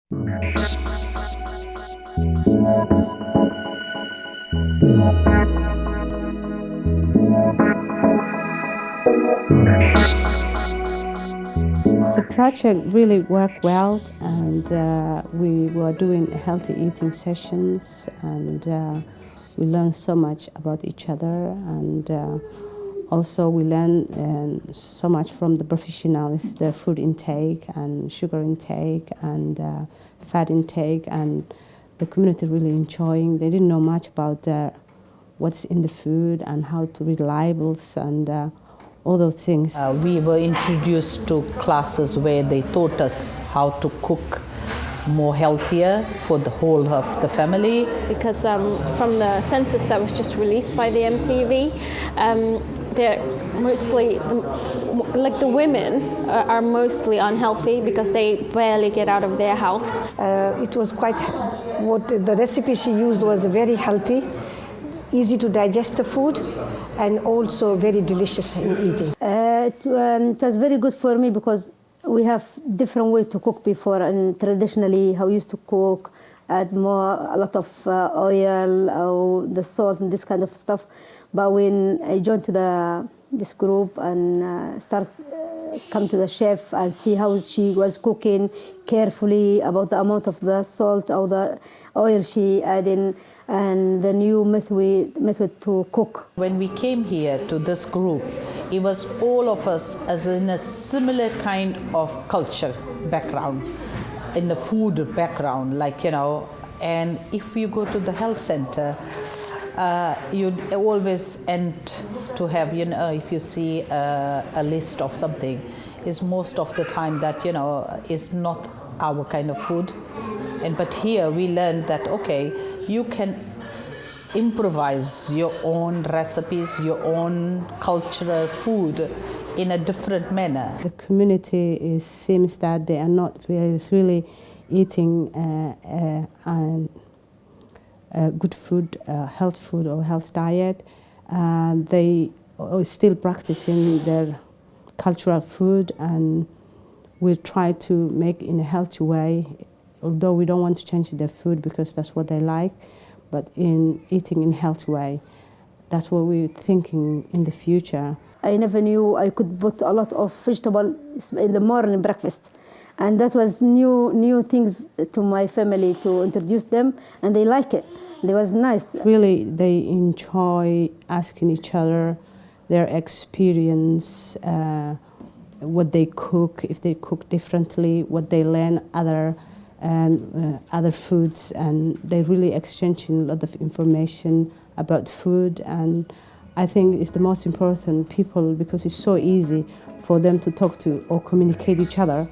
The project really worked well, and we were doing healthy eating sessions, and we learned so much about each other, and also we learned so much from the professionals, the food intake and sugar intake and fat intake, and the community really enjoying. They didn't know much about what's in the food and how to read labels and all those things. We were introduced to classes where they taught us how to cook more healthier for the whole of the family. Because from the census that was just released by the MCV, they're mostly, like the women are mostly unhealthy because they barely get out of their house. It was quite, what the recipe she used was very healthy, easy to digest the food, and also very delicious in eating. It was very good for me because we have different way to cook before, and traditionally how we used to cook, add a lot of oil or the salt and this kind of stuff. But when I joined to this group and come to the chef and see how she was cooking carefully about the amount of the salt or the oil she added and the new method to cook. When we came here to this group, it was all of us as in a similar kind of culture background, in the food background, and if you go to the health center, you'd always end to have, if you see a list of something, is most of the time that, is not our kind of food. But here we learned that, okay, you can improvise your own recipes, your own cultural food in a different manner. The community seems that they are not really eating good food, health food or health diet. They are still practicing their cultural food, and we try to make in a healthy way, although we don't want to change their food because that's what they like, but in eating in a healthy way. That's what we're thinking in the future. I never knew I could put a lot of vegetables in the morning breakfast. And that was new things to my family to introduce them, and they like it. It was nice. Really, they enjoy asking each other their experience, what they cook, if they cook differently, what they learn other foods, and they really exchange a lot of information about food. And I think it's the most important people because it's so easy for them to talk to or communicate each other.